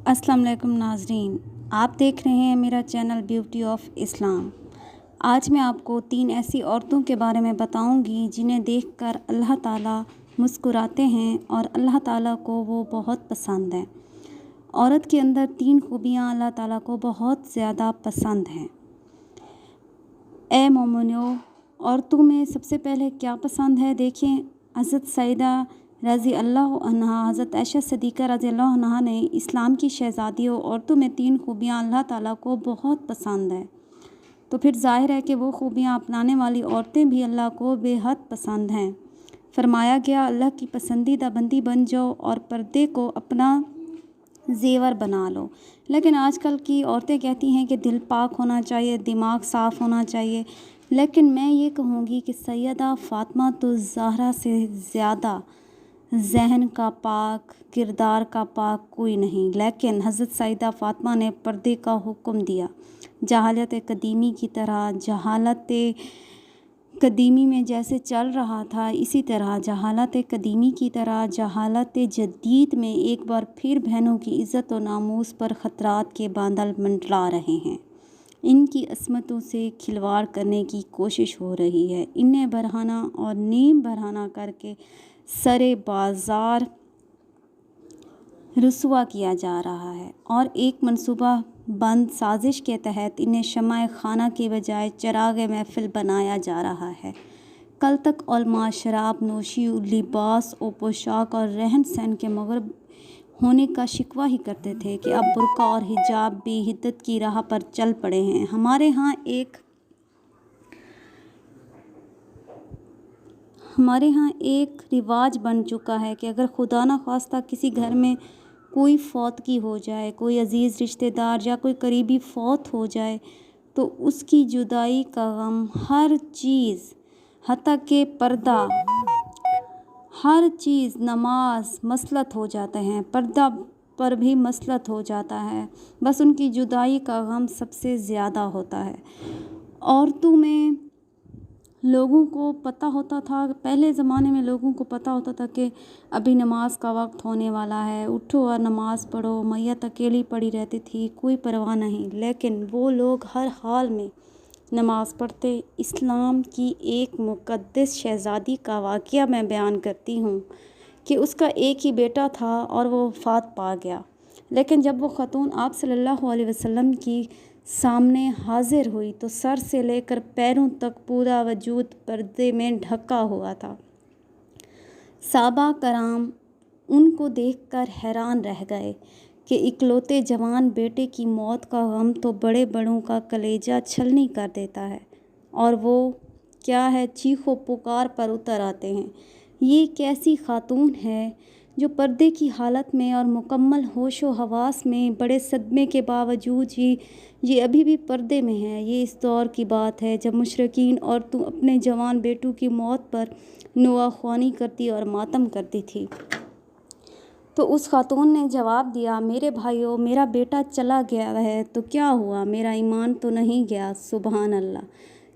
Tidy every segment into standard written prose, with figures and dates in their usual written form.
अस्सलाम वालेकुम नाज़रीन, आप देख रहे हैं मेरा चैनल ब्यूटी ऑफ इस्लाम। आज मैं आपको 3 ऐसी औरतों के बारे में बताऊंगी जिन्हें देखकर अल्लाह ताला मुस्कुराते हैं और अल्लाह ताला को वो बहुत पसंद हैं। औरत के अंदर 3 खूबियाँ अल्लाह ताला को बहुत ज़्यादा पसंद हैं। ए मोमिनो, औरतों में सबसे पहले क्या पसंद है देखें। हज़रत सईदा रज़ी अल्लाह अन्हा, हज़रत आयशा सिद्दीक़ा रज़ी अल्लाह अन्हा ने इस्लाम की शहज़ादियों औरतों में 3 खूबियाँ अल्लाह ताला को बहुत पसंद है, तो फिर ज़ाहिर है कि वो खूबियाँ अपनाने वाली औरतें भी अल्लाह को बेहद पसंद हैं। फरमाया गया, अल्लाह की पसंदीदा बंदी बन जाओ और पर्दे को अपना ज़ेवर बना लो। लेकिन आजकल की औरतें कहती हैं कि दिल पाक होना चाहिए, दिमाग साफ़ होना चाहिए। लेकिन मैं ये कहूँगी कि सैयदा फ़ातिमा तो ज़हरा से ज़्यादा ज़हन का पाक, किरदार का पाक कोई नहीं। लेकिन हज़रत सईदा फ़ातिमा ने पर्दे का हुक्म दिया। जहालत कदीमी की तरह, जहालत कदीमी में जैसे चल रहा था, इसी तरह जहालत कदीमी की तरह जहालत जदीद में एक बार फिर बहनों की इज़्ज़त और नामूस पर ख़तरात के बादल मंडरा रहे हैं। इनकी असमतों से खिलवाड़ करने की कोशिश हो रही है। इन्हें बरहाना और नीम बरहाना करके सरे बाज़ार रुसवा किया जा रहा है और एक मनसूबा बंद साजिश के तहत इन्हें शमाए खाना के बजाय चराग महफिल बनाया जा रहा है। कल तक उलमा शराब नोशी, लिबास और पोशाक और रहन सहन के मगरब होने का शिकवा ही करते थे कि अब बुर्का और हिजाब भी हिद्दत की राह पर चल पड़े हैं। हमारे यहाँ एक रिवाज बन चुका है कि अगर खुदा न ख्वास्ता किसी घर में कोई फौतगी हो जाए, कोई अजीज़ रिश्तेदार या कोई करीबी फौत हो जाए, तो उसकी जुदाई का गम हर चीज़, हत्ता के पर्दा, हर चीज़, नमाज मसलत हो जाते हैं, पर्दा पर भी मसलत हो जाता है। बस उनकी जुदाई का गम सबसे ज़्यादा होता है। औरतों में लोगों को पता होता था, पहले ज़माने में लोगों को पता होता था कि अभी नमाज का वक्त होने वाला है, उठो और नमाज पढ़ो। मैयत अकेली पड़ी रहती थी, कोई परवाह नहीं, लेकिन वो लोग हर हाल में नमाज पढ़ते। इस्लाम की एक मुक़द्दस शहज़ादी का वाक़या मैं बयान करती हूँ कि उसका एक ही बेटा था और वो वफ़ात पा गया। लेकिन जब वो ख़ातून आप सल्लल्लाहु अलैहि वसल्लम की सामने हाजिर हुई तो सर से लेकर पैरों तक पूरा वजूद पर्दे में ढका हुआ था। साहबा कराम उनको देखकर हैरान रह गए कि इकलौते जवान बेटे की मौत का गम तो बड़े बड़ों का कलेजा छलनी कर देता है, और वो क्या है, चीखो पुकार पर उतर आते हैं। ये कैसी खातून है जो पर्दे की हालत में और मुकम्मल होशो हवास में बड़े सदमे के बावजूद ही ये अभी भी पर्दे में है। ये इस दौर की बात है जब मुशरिकीन औरतों अपने जवान बेटों की मौत पर नुआख्वानी करती और मातम करती थी। तो उस खातून ने जवाब दिया, मेरे भाइयों, मेरा बेटा चला गया है तो क्या हुआ, मेरा ईमान तो नहीं गया। सुबहान अल्लाह।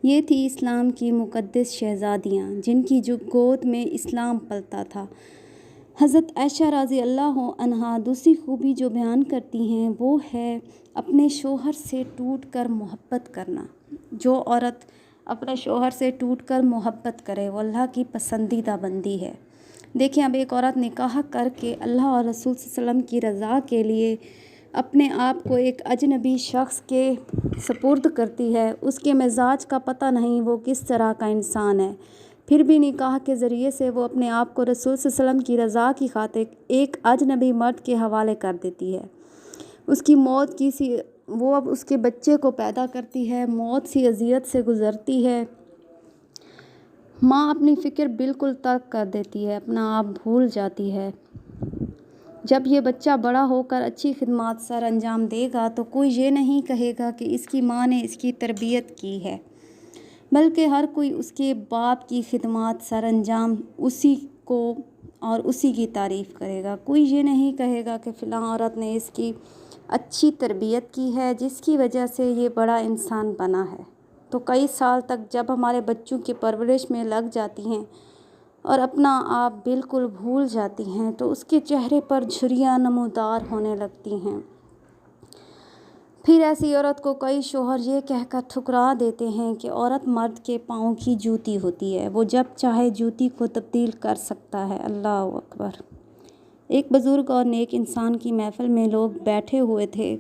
ये थी इस्लाम की मुक़द्दस शहज़ादियाँ जिनकी जो गोद में इस्लाम पलता था। हज़रत आयशा रज़ी अल्लाह अन्हा दूसरी खूबी जो बयान करती हैं वो है अपने शोहर से टूट कर मोहब्बत करना। जो औरत अपने शोहर से टूट कर मोहब्बत करे वो अल्लाह की पसंदीदा बंदी है। देखिए, अब एक औरत निकाह करके अल्लाह और रसूल सल्लल्लाहु अलैहि वसल्लम की रज़ा के लिए अपने आप को एक अजनबी शख्स के सपुर्द करती है। उसके मिजाज का पता नहीं, वो किस तरह का इंसान है, फिर भी निकाह के ज़रिए से वो अपने आप को रसूल सल्लल्लाहु अलैहि वसल्लम की रज़ा की खातिर एक अजनबी मर्द के हवाले कर देती है। उसकी मौत की सी वो अब उसके बच्चे को पैदा करती है, मौत सी अजियत से गुज़रती है। माँ अपनी फ़िक्र बिल्कुल तर्क कर देती है, अपना आप भूल जाती है। जब ये बच्चा बड़ा होकर अच्छी खिदमत सर अंजाम देगा तो कोई ये नहीं कहेगा कि इसकी माँ ने इसकी तरबियत की है, बल्कि हर कोई उसके बाप की खिदमत सर अंजाम उसी को और उसी की तारीफ़ करेगा। कोई ये नहीं कहेगा कि फ़लाँ औरत ने इसकी अच्छी तरबियत की है जिसकी वजह से ये बड़ा इंसान बना है। तो कई साल तक जब हमारे बच्चों की परवरिश में लग जाती हैं और अपना आप बिल्कुल भूल जाती हैं तो उसके चेहरे पर झुर्रियाँ नमूदार होने लगती हैं। پھر ایسی عورت کو کئی شوہر یہ کہہ کر ٹھکرا دیتے ہیں کہ عورت مرد کے پاؤں کی جوتی ہوتی ہے، وہ جب چاہے جوتی کو تبدیل کر سکتا ہے۔ اللہ اکبر۔ ایک بزرگ اور نیک انسان کی محفل میں لوگ بیٹھے ہوئے تھے۔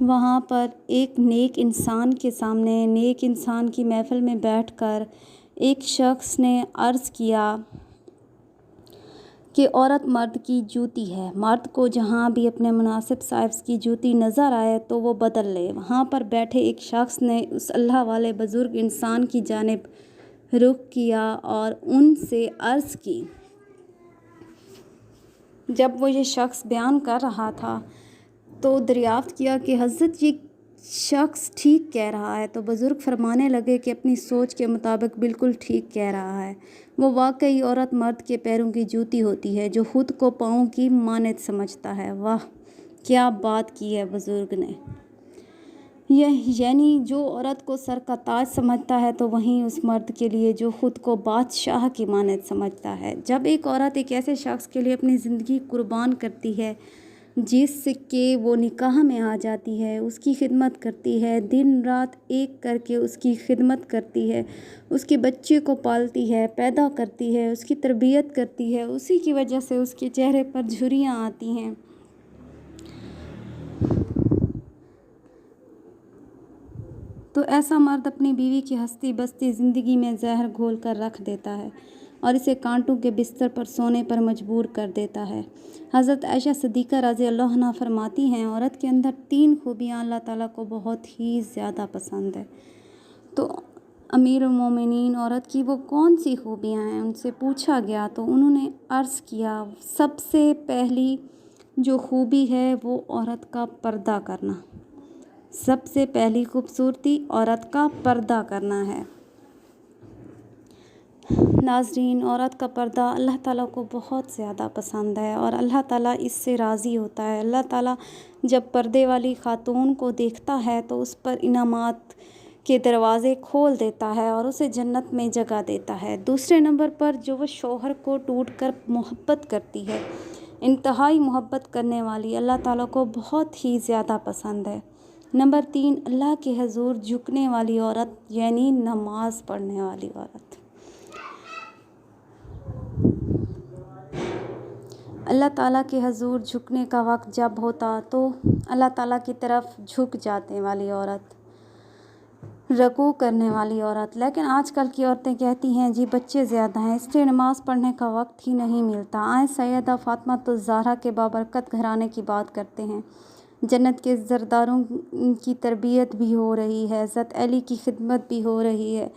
وہاں پر ایک نیک انسان کے سامنے، نیک انسان کی محفل میں بیٹھ کر ایک شخص نے عرض کیا کہ عورت مرد کی جوتی ہے، مرد کو جہاں بھی اپنے مناسب سائز کی جوتی نظر آئے تو وہ بدل لے۔ وہاں پر بیٹھے ایک شخص نے اس اللہ والے بزرگ انسان کی جانب رخ کیا اور ان سے عرض کی۔ جب وہ یہ شخص بیان کر رہا تھا تو دریافت کیا کہ حضرت یہ شخص ٹھیک کہہ رہا ہے، تو بزرگ فرمانے لگے کہ اپنی سوچ کے مطابق بالکل ٹھیک کہہ رہا ہے۔ وہ واقعی عورت مرد کے پیروں کی جوتی ہوتی ہے جو خود کو پاؤں کی مانند سمجھتا ہے۔ واہ، کیا بات کی ہے بزرگ نے! یعنی جو عورت کو سر کا تاج سمجھتا ہے تو وہیں اس مرد کے لیے جو خود کو بادشاہ کی مانند سمجھتا ہے۔ جب ایک عورت ایک ایسے شخص کے لیے اپنی زندگی قربان کرتی ہے جس کے وہ نکاح میں آ جاتی ہے، اس کی خدمت کرتی ہے، دن رات ایک کر کے اس کی خدمت کرتی ہے، اس کے بچے کو پالتی ہے، پیدا کرتی ہے، اس کی تربیت کرتی ہے، اسی کی وجہ سے اس کے چہرے پر جھریاں آتی ہیں، تو ایسا مرد اپنی بیوی کی ہستی بستی زندگی میں زہر گھول کر رکھ دیتا ہے اور اسے کانٹوں کے بستر پر سونے پر مجبور کر دیتا ہے۔ حضرت عائشہ صدیقہ رضی اللہ عنہا فرماتی ہیں، عورت کے اندر 3 خوبیاں اللہ تعالیٰ کو بہت ہی زیادہ پسند ہے۔ تو امیر المومنین عورت کی وہ کون سی خوبیاں ہیں، ان سے پوچھا گیا تو انہوں نے عرض کیا، سب سے پہلی جو خوبی ہے وہ عورت کا پردہ کرنا، سب سے پہلی خوبصورتی عورت کا پردہ کرنا ہے۔ ناظرین، عورت کا پردہ اللہ تعالیٰ کو بہت زیادہ پسند ہے اور اللہ تعالیٰ اس سے راضی ہوتا ہے۔ اللہ تعالیٰ جب پردے والی خاتون کو دیکھتا ہے تو اس پر انعامات کے دروازے کھول دیتا ہے اور اسے جنت میں جگہ دیتا ہے۔ دوسرے نمبر پر جو وہ شوہر کو ٹوٹ کر محبت کرتی ہے، انتہائی محبت کرنے والی، اللہ تعالیٰ کو بہت ہی زیادہ پسند ہے۔ نمبر 3، اللہ کے حضور جھکنے والی عورت، یعنی نماز پڑھنے والی عورت۔ اللہ تعالیٰ کے حضور جھکنے کا وقت جب ہوتا تو اللہ تعالیٰ کی طرف جھک جانے والی عورت، رکوع کرنے والی عورت۔ لیکن آج کل کی عورتیں کہتی ہیں جی بچے زیادہ ہیں اس لیے نماز پڑھنے کا وقت ہی نہیں ملتا۔ آئیں سیدہ فاطمہ الزہرا کے بابرکت گھرانے کی بات کرتے ہیں۔ جنت کے زرداروں کی تربیت بھی ہو رہی ہے، حضرت علی کی خدمت بھی ہو رہی ہے،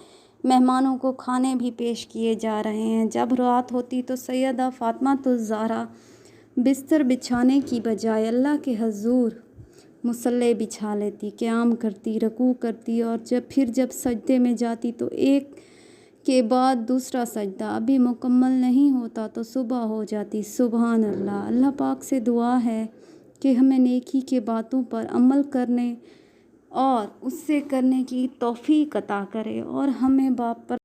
مہمانوں کو کھانے بھی پیش کیے جا رہے ہیں۔ جب رات ہوتی تو سیدہ فاطمہ الزہرا بستر بچھانے کی بجائے اللہ کے حضور مصلی بچھا لیتی، قیام کرتی، رکوع کرتی، اور جب سجدے میں جاتی تو ایک کے بعد دوسرا سجدہ ابھی مکمل نہیں ہوتا تو صبح ہو جاتی۔ سبحان اللہ! اللہ پاک سے دعا ہے کہ ہمیں نیکی کے باتوں پر عمل کرنے اور اس سے کرنے کی توفیق عطا کرے اور ہمیں باپ پر